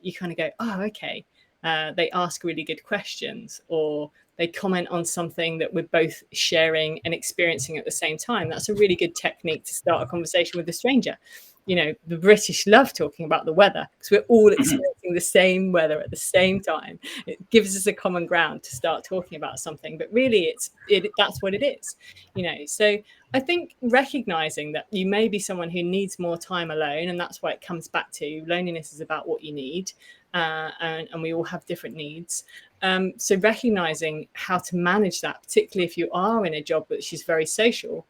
you kind of go, oh, okay, they ask really good questions, or they comment on something that we're both sharing and experiencing at the same time. That's a really good technique to start a conversation with a stranger. You know, the British love talking about the weather because we're all experiencing the same weather at the same time. It gives us a common ground to start talking about something, but really that's what it is, you know. So I think recognizing that you may be someone who needs more time alone, and that's why it comes back to loneliness is about what you need, and we all have different needs. So recognizing how to manage that, particularly if you are in a job which is very social.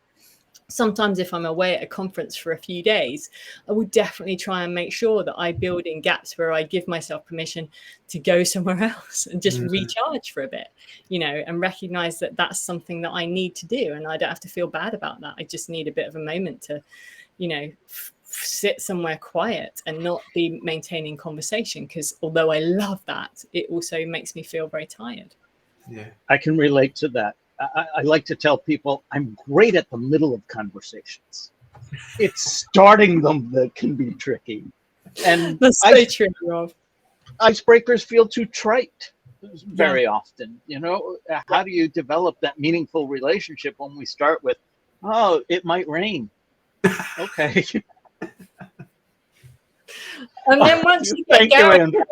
Sometimes if I'm away at a conference for a few days, I would definitely try and make sure that I build in gaps where I give myself permission to go somewhere else and just recharge for a bit, you know, and recognize that that's something that I need to do. And I don't have to feel bad about that. I just need a bit of a moment to, you know, sit somewhere quiet and not be maintaining conversation. Because although I love that, it also makes me feel very tired. Yeah, I can relate to that. I like to tell people I'm great at the middle of conversations. It's starting them that can be tricky. And that's so true, Rob. Icebreakers feel too trite very often. You know, how do you develop that meaningful relationship when we start with, oh, it might rain? Okay. And then once you get going, Andrew.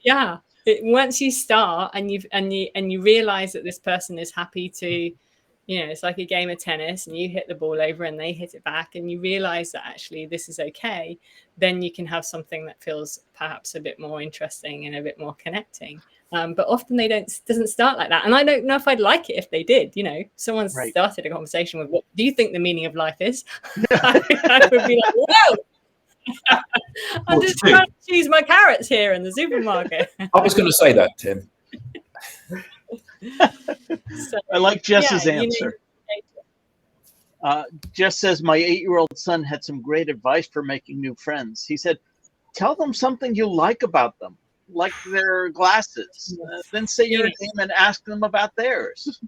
Yeah, once you start and you realize that this person is happy to, you know, it's like a game of tennis and you hit the ball over and they hit it back, and you realize that actually this is okay, then you can have something that feels perhaps a bit more interesting and a bit more connecting. But often doesn't start like that. And I don't know if I'd like it if they did. You know, someone started a conversation with, what do you think the meaning of life is? I would be like, whoa. I'm just trying to choose my carrots here in the supermarket. I was going to say that, Tim. So, I like Jess's answer. Jess says, my 8-year-old son had some great advice for making new friends. He said, tell them something you like about them, like their glasses. Then say your name and ask them about theirs.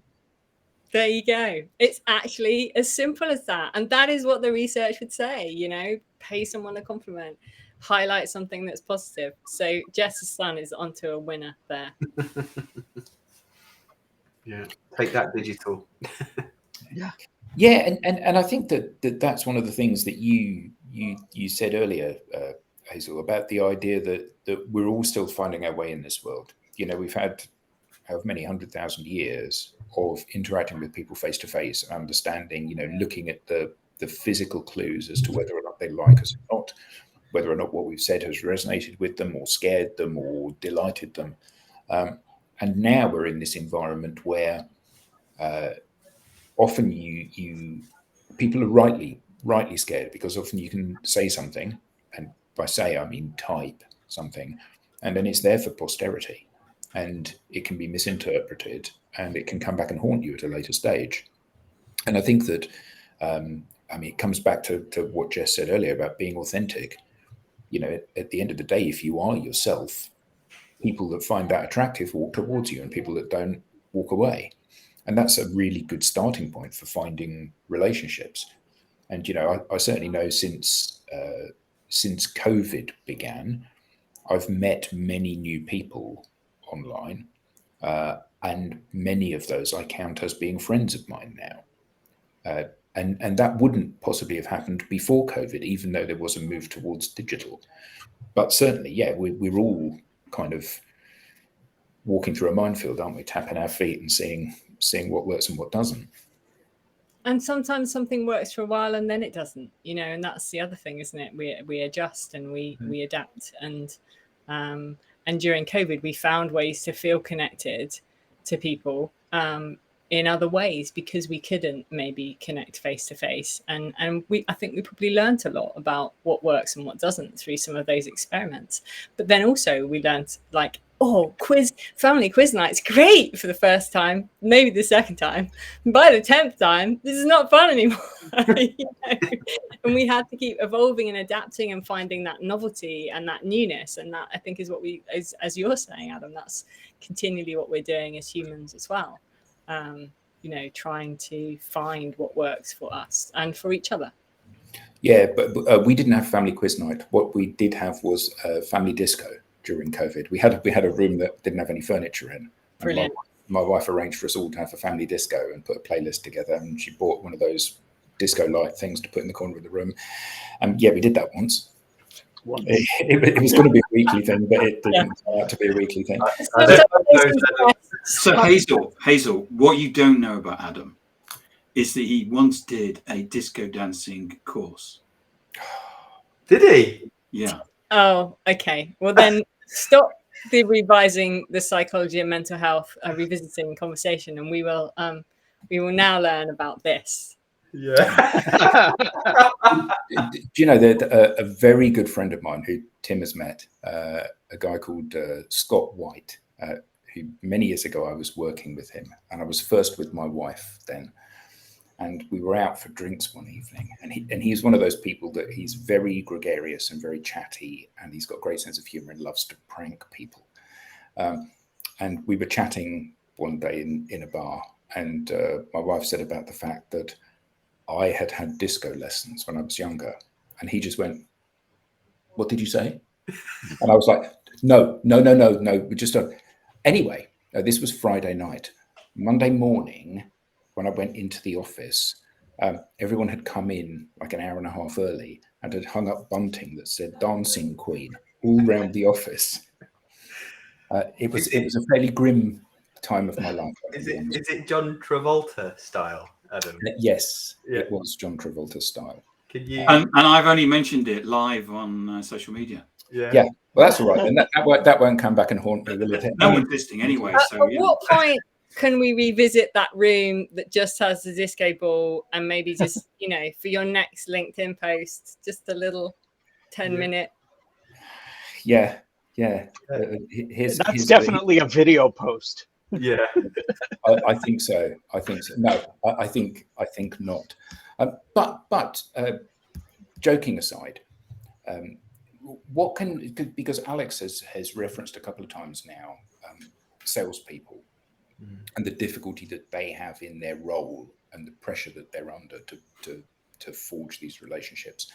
There you go. It's actually as simple as that. And that is what the research would say, you know, pay someone a compliment, highlight something that's positive. So Jess's son is onto a winner there. Yeah, take that, digital. Yeah, and I think that's one of the things that you said earlier, Hazel, about the idea that we're all still finding our way in this world. You know, we've had however many 100,000 years of interacting with people face to face, understanding, you know, looking at the physical clues as to whether or not they like us or not, whether or not what we've said has resonated with them or scared them or delighted them. And now we're in this environment where often people are rightly scared, because often you can say something, and by say I mean type something, and then it's there for posterity, and it can be misinterpreted, and it can come back and haunt you at a later stage. And I think that I mean, it comes back to what Jess said earlier about being authentic. You know, at the end of the day, if you are yourself, people that find that attractive walk towards you, and people that don't walk away. And that's a really good starting point for finding relationships. And you know, I certainly know since COVID began, I've met many new people online, and many of those I count as being friends of mine now. And that wouldn't possibly have happened before COVID, even though there was a move towards digital. But certainly, yeah, we're all kind of walking through a minefield, aren't we? Tapping our feet and seeing what works and what doesn't. And sometimes something works for a while and then it doesn't, you know, and that's the other thing, isn't it? We adjust and we adapt. And during COVID, we found ways to feel connected to people in other ways, because we couldn't maybe connect face to face. And I think we probably learned a lot about what works and what doesn't through some of those experiments. But then also we learned, like, oh, family quiz night's great for the first time, maybe the second time. By the 10th time, this is not fun anymore. You know? And we had to keep evolving and adapting and finding that novelty and that newness. And that, I think, is what we, as you're saying, Adam, that's continually what we're doing as humans as well. You know, trying to find what works for us and for each other. Yeah, but we didn't have family quiz night. What we did have was family disco during COVID. We had a room that didn't have any furniture in. Brilliant. My wife arranged for us all to have a family disco and put a playlist together, and she bought one of those disco light things to put in the corner of the room. And yeah, we did that once. It was going to be a weekly thing, but it didn't turn out to be a weekly thing. So Hazel, what you don't know about Adam is that he once did a disco dancing course. Did he? Yeah. Oh, okay. Well, then stop the revising the psychology and mental health revisiting conversation, and we will now learn about this. Yeah. Do you know that a very good friend of mine who Tim has met, a guy called Scott White, who many years ago I was working with him, and I was first with my wife then, and we were out for drinks one evening, and he's one of those people that he's very gregarious and very chatty, and he's got a great sense of humor and loves to prank people. And we were chatting one day in a bar, and my wife said about the fact that I had had disco lessons when I was younger, and he just went, "What did you say?" And I was like, no, we just don't. Anyway, this was Friday night. Monday morning, when I went into the office, everyone had come in like an hour and a half early and had hung up bunting that said "Dancing Queen" all around the office. It was a fairly grim time of my life. Is it John Travolta style, Adam? Yes, Yeah. It was John Travolta style. Can you? And I've only mentioned it live on social media. Yeah. Well, that's all right. Then that won't come back and haunt me, will it? No one's listening anyway. So At what point can we revisit that room that just has the disco ball, and maybe just, you know, for your next LinkedIn post, just a little 10-minute? Yeah. That's definitely a video post. Yeah. I think so. No, I think not. But joking aside, what can, because Alex has referenced a couple of times now, salespeople and the difficulty that they have in their role and the pressure that they're under to forge these relationships.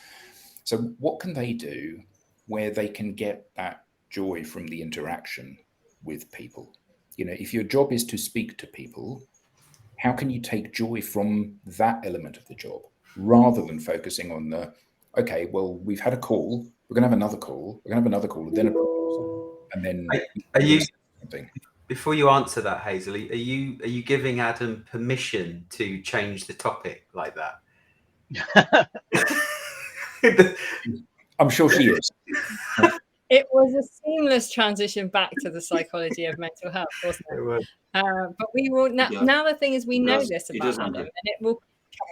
So what can they do where they can get that joy from the interaction with people? if your job is to speak to people, how can you take joy from that element of the job rather than focusing on okay, well, we've had a call, we're going to have another call, we're going to have another call, and then a proposal, and then Are you something. Before you answer that, Hazel, are you giving Adam permission to change the topic like that? I'm sure she is. It was a seamless transition back to the psychology of mental health, wasn't it? But we will now. The thing is, we know this about Adam, and it will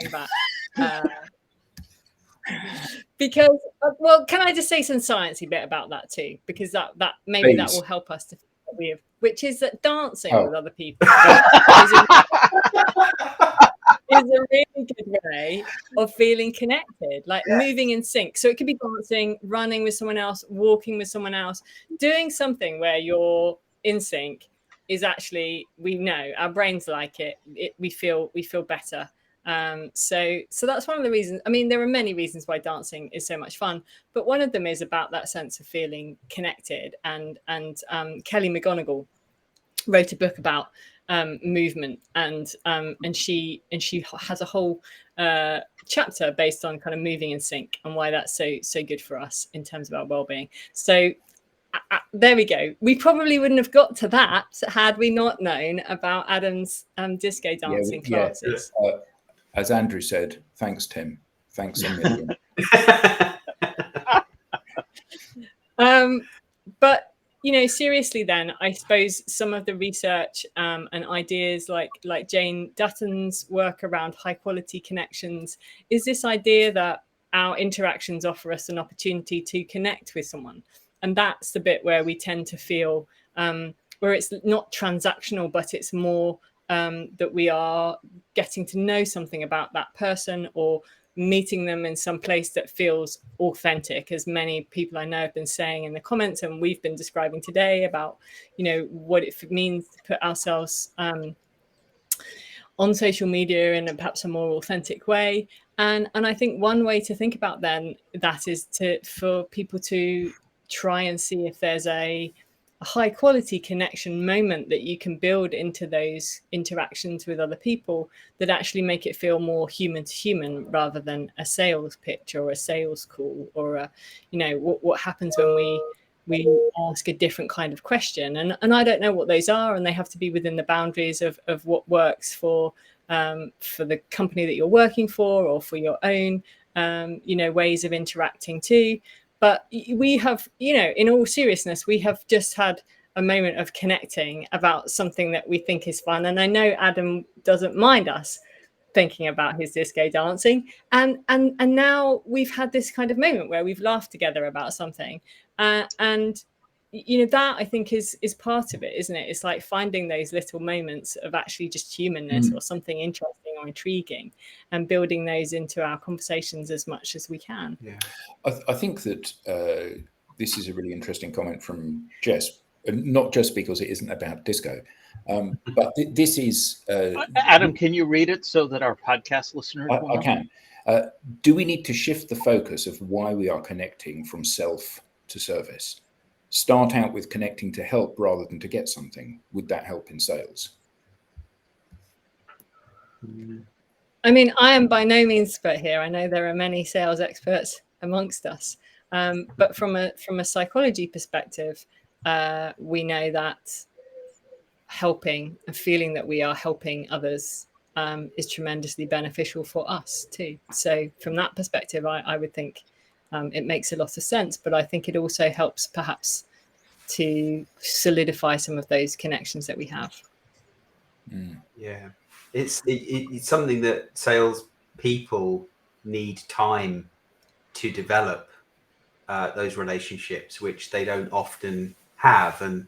keep coming back. Because, well, can I just say some sciencey bit about that too? Because that maybe that will help us to feel what we have, which is that dancing with other people is a really good way of feeling connected, like moving in sync. So it could be dancing, running with someone else, walking with someone else, doing something where you're in sync is actually, we know our brains like it. We feel better. So that's one of the reasons. I mean, there are many reasons why dancing is so much fun, but one of them is about that sense of feeling connected. And Kelly McGonigal wrote a book about movement, and she has a whole chapter based on kind of moving in sync and why that's so good for us in terms of our well-being. So there we go. We probably wouldn't have got to that had we not known about Adam's disco dancing classes. As Andrew said, thanks, Tim. Thanks a million. But seriously, then I suppose some of the research and ideas like Jane Dutton's work around high quality connections is this idea that our interactions offer us an opportunity to connect with someone. And that's the bit where we tend to feel where it's not transactional, but it's more that we are getting to know something about that person or meeting them in some place that feels authentic, as many people I know have been saying in the comments, and we've been describing today about what it means to put ourselves on social media in perhaps a more authentic way. And I think one way to think about then that is for people to try and see if there's a high quality connection moment that you can build into those interactions with other people that actually make it feel more human to human rather than a sales pitch or a sales call or what happens when we ask a different kind of question. And I don't know what those are, and they have to be within the boundaries of what works for the company that you're working for or for your own ways of interacting too. But we have, in all seriousness, we have just had a moment of connecting about something that we think is fun. And I know Adam doesn't mind us thinking about his disco dancing. And now we've had this kind of moment where we've laughed together about something. And that I think is part of it, isn't it? It's like finding those little moments of actually just humanness or something interesting or intriguing and building those into our conversations as much as we can. Yeah, I think that this is a really interesting comment from Jess, not just because it isn't about disco, but this is... Adam, can you read it so that our podcast listeners will know? I can. Do we need to shift the focus of why we are connecting from self to service? Start out with connecting to help rather than to get something. Would that help in sales? I mean, I am by no means expert here. I know there are many sales experts amongst us, but from a psychology perspective, we know that helping and feeling that we are helping others is tremendously beneficial for us too. So from that perspective, I would think it makes a lot of sense, but I think it also helps perhaps to solidify some of those connections that we have. Yeah, it's something that sales people need time to develop those relationships, which they don't often have, and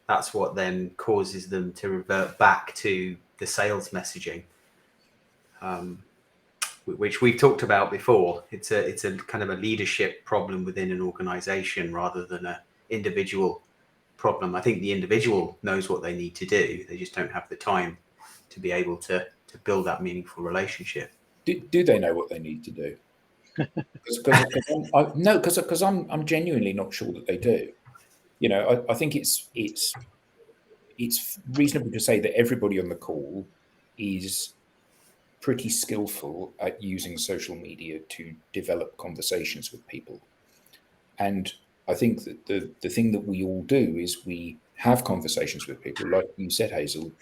that's what then causes them to revert back to the sales messaging, which we've talked about before. It's a kind of a leadership problem within an organization rather than an individual problem. I think the individual knows what they need to do. They just don't have the time to be able to build that meaningful relationship. Do they know what they need to do? Because I'm genuinely not sure that they do. I think it's it's reasonable to say that everybody on the call is pretty skillful at using social media to develop conversations with people. And I think that the thing that we all do is we have conversations with people, like you said, Hazel,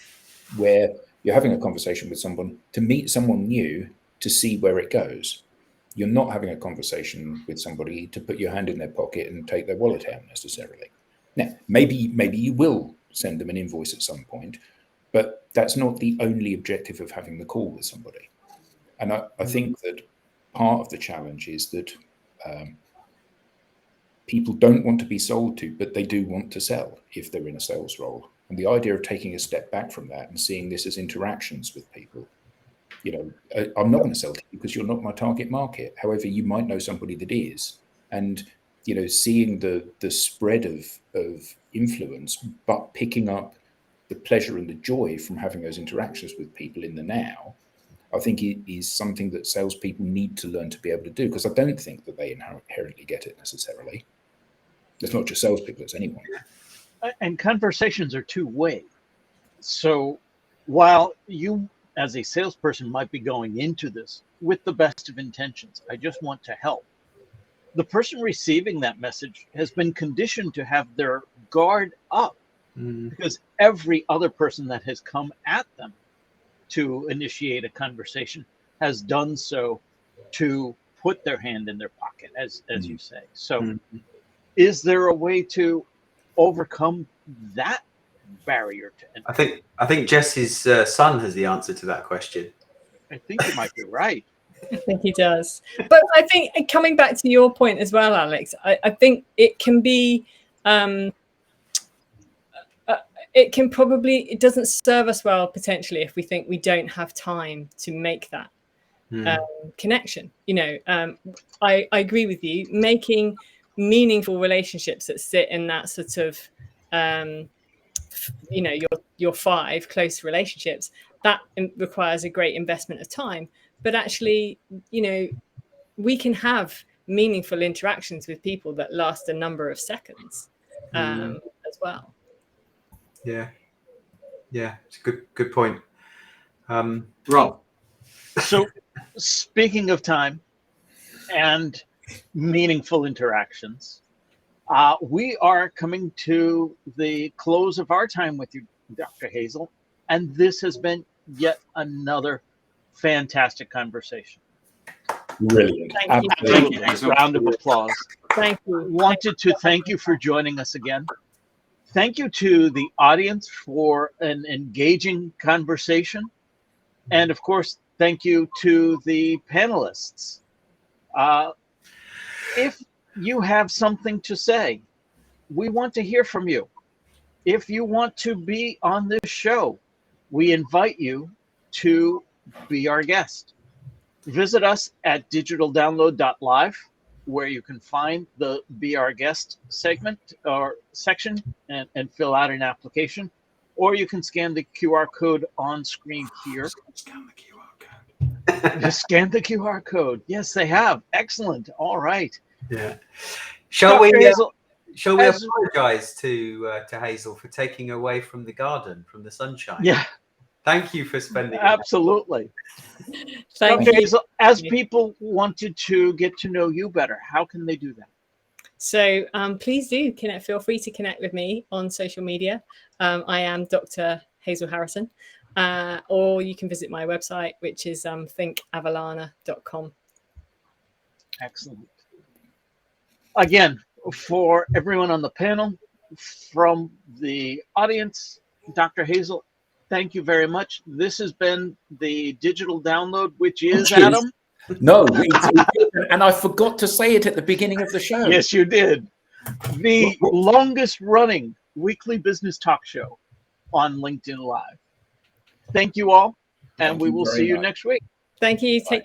where you're having a conversation with someone to meet someone new, to see where it goes. You're not having a conversation with somebody to put your hand in their pocket and take their wallet out necessarily. Now, maybe you will send them an invoice at some point, but that's not the only objective of having the call with somebody. And I think that part of the challenge is that people don't want to be sold to, but they do want to sell if they're in a sales role. And the idea of taking a step back from that and seeing this as interactions with people, you know, I'm not going to sell to you because you're not my target market. However, you might know somebody that is. And, you know, seeing the spread of influence, but picking up the pleasure and the joy from having those interactions with people in the now, I think it is something that salespeople need to learn to be able to do, because I don't think that they inherently get it necessarily. It's not just salespeople, it's anyone. And conversations are two-way. So while you, as a salesperson, might be going into this with the best of intentions, I just want to help, the person receiving that message has been conditioned to have their guard up, because every other person that has come at them to initiate a conversation has done so to put their hand in their pocket, as you say. So is there a way to overcome that barrier to entry? I think Jess's son has the answer to that question. I think you might be right. I think he does. But I think, coming back to your point as well, Alex, I think it can be, it doesn't serve us well potentially if we think we don't have time to make that connection. You know, I agree with you. Making meaningful relationships that sit in that sort of, you know, your 5 close relationships, that requires a great investment of time. But actually, you know, we can have meaningful interactions with people that last a number of seconds as well. Yeah, it's a good point. Rob. So speaking of time and meaningful interactions, we are coming to the close of our time with you, Dr. Hazel, and this has been yet another fantastic conversation. Brilliant. Thank you. Absolutely. Thank you. Round of applause. Thank you. Wanted to thank you for joining us again. Thank you to the audience for an engaging conversation. And of course, thank you to the panelists. If you have something to say, we want to hear from you. If you want to be on this show, we invite you to be our guest. Visit us at digitaldownload.live, where you can find the Be Our Guest segment or section and fill out an application, or you can scan the QR code on screen here. Scan the QR code. Just scan the QR code. Yes, they have. Excellent. All right. Yeah. Shall we as- apologize to Hazel for taking away from the garden, from the sunshine? Yeah, Thank you for spending absolutely. Thank Dr. you. Hazel, as people wanted to get to know you better, how can they do that? So please do feel free to connect with me on social media. I am Dr. Hazel Harrison, or you can visit my website, which is ThinkAvellana.com. Excellent. Again, for everyone on the panel, from the audience, Dr. Hazel, thank you very much. This has been the Digital Download, which is Adam. No, and I forgot to say it at the beginning of the show. Yes, you did. The longest running weekly business talk show on LinkedIn Live. Thank you all, and we will see you next week. Thank you. Take